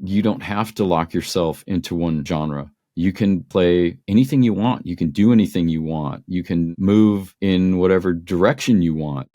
You don't have to lock yourself into one genre. You can play anything you want. You can do anything you want. You can move in whatever direction you want.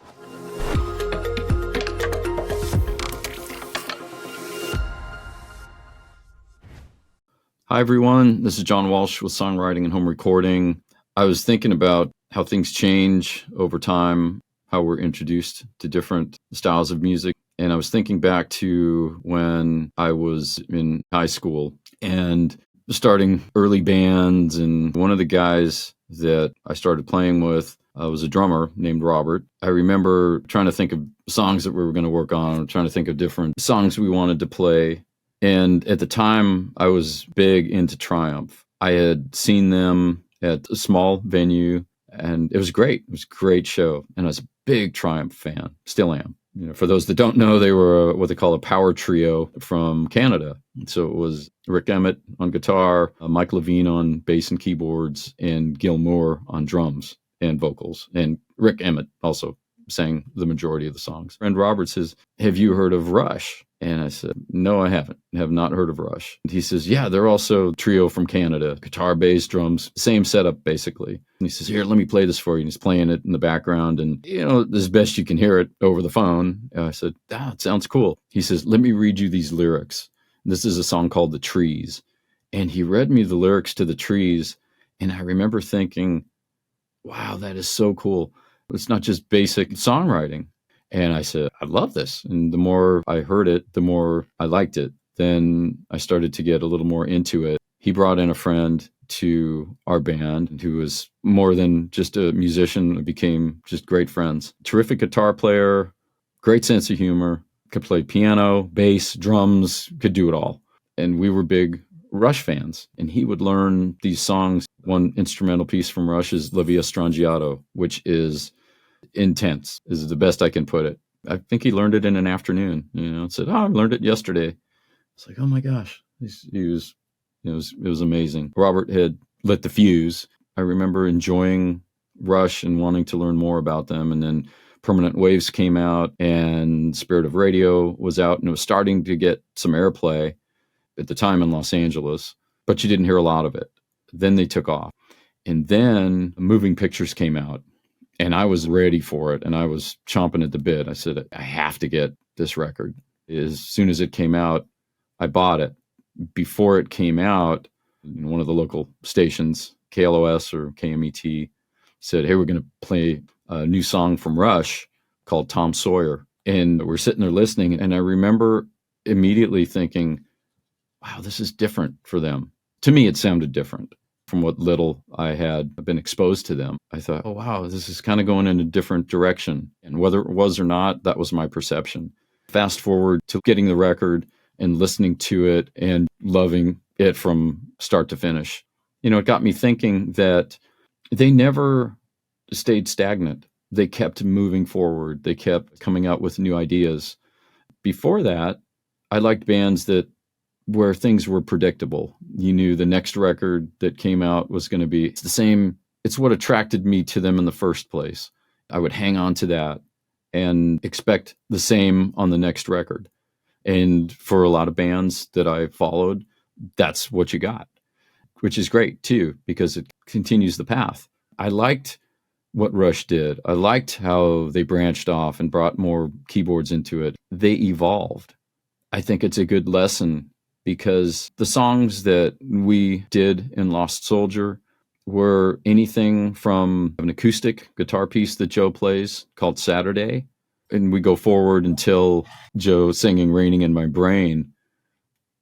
Hi, everyone. This is John Walsh with Songwriting and Home Recording. I was thinking about how things change over time, how we're introduced to different styles of music. And I was thinking back to when I was in high school and starting early bands. And one of the guys that I started playing with was a drummer named Robert. I remember trying to think of songs that we were going to work on, trying to think of different songs we wanted to play. And at the time, I was big into Triumph. I had seen them at a small venue, and it was great. It was a great show. And I was a big Triumph fan, still am. For those that don't know, they were what they call a power trio from Canada. So it was Rick Emmett on guitar, Mike Levine on bass and keyboards, and Gil Moore on drums and vocals. And Rick Emmett also sang the majority of the songs. And Robert says, "Have you heard of Rush?" And I said, "No, I haven't. Have not heard of Rush." And he says, "Yeah, they're also a trio from Canada. Guitar, bass, drums, same setup, basically." And he says, "Here, let me play this for you." And he's playing it in the background. And, as best you can hear it over the phone. I said, "It sounds cool." He says, "Let me read you these lyrics." This is a song called The Trees. And he read me the lyrics to The Trees. And I remember thinking, wow, that is so cool. It's not just basic songwriting. And I said, I love this. And the more I heard it, the more I liked it. Then I started to get a little more into it. He brought in a friend to our band who was more than just a musician, became just great friends. Terrific guitar player, great sense of humor, could play piano, bass, drums, could do it all. And we were big Rush fans. And he would learn these songs. One instrumental piece from Rush is La Via Strangiato, which is intense, is the best I can put it. I think he learned it in an afternoon, said, I learned it yesterday. It's like, oh my gosh, it was amazing. Robert had lit the fuse. I remember enjoying Rush and wanting to learn more about them. And then Permanent Waves came out and Spirit of Radio was out, and it was starting to get some airplay at the time in Los Angeles, but you didn't hear a lot of it. Then they took off. And then Moving Pictures came out. And I was ready for it, and I was chomping at the bit. I said, I have to get this record. As soon as it came out, I bought it. Before it came out, one of the local stations, KLOS or KMET, said, hey, we're going to play a new song from Rush called Tom Sawyer. And we're sitting there listening, and I remember immediately thinking, wow, this is different for them. To me, it sounded different. From what little I had been exposed to them, I thought, oh, wow, this is kind of going in a different direction. And whether it was or not, that was my perception. Fast forward to getting the record and listening to it and loving it from start to finish. It got me thinking that they never stayed stagnant. They kept moving forward. They kept coming out with new ideas. Before that, I liked bands where things were predictable. You knew the next record that came out was going to be the same. It's what attracted me to them in the first place. I would hang on to that and expect the same on the next record. And for a lot of bands that I followed, that's what you got, which is great too, because it continues the path. I liked what Rush did. I liked how they branched off and brought more keyboards into it. They evolved. I think it's a good lesson, because the songs that we did in Lost Soldier were anything from an acoustic guitar piece that Joe plays called Saturday. And we go forward until Joe singing Raining in My Brain,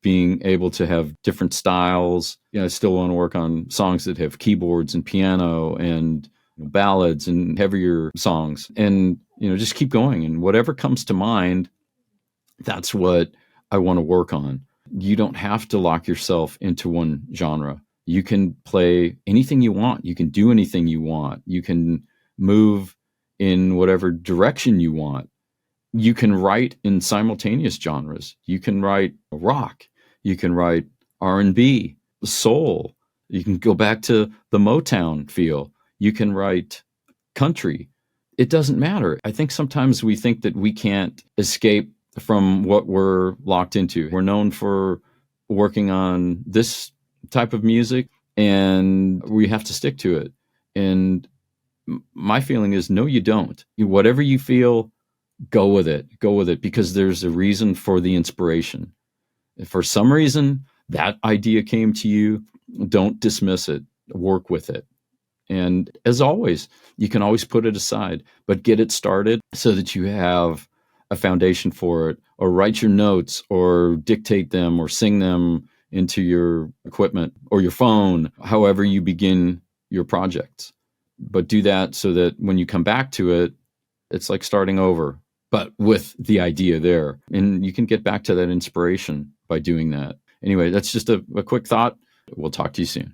being able to have different styles. I still want to work on songs that have keyboards and piano and ballads and heavier songs. And, just keep going. And whatever comes to mind, that's what I want to work on. You don't have to lock yourself into one genre. You can play anything you want. You can do anything you want. You can move in whatever direction you want. You can write in simultaneous genres. You can write rock. You can write R&B, soul. You can go back to the Motown feel. You can write country. It doesn't matter. I think sometimes we think that we can't escape from what we're locked into. We're known for working on this type of music and we have to stick to it. And my feeling is, no, you don't. Whatever you feel, go with it. Go with it, because there's a reason for the inspiration. If for some reason that idea came to you, don't dismiss it. Work with it. And as always, you can always put it aside, but get it started so that you have a foundation for it, or write your notes or dictate them or sing them into your equipment or your phone, however you begin your projects. But do that so that when you come back to it, it's like starting over, but with the idea there. And you can get back to that inspiration by doing that. Anyway, that's just a quick thought. We'll talk to you soon.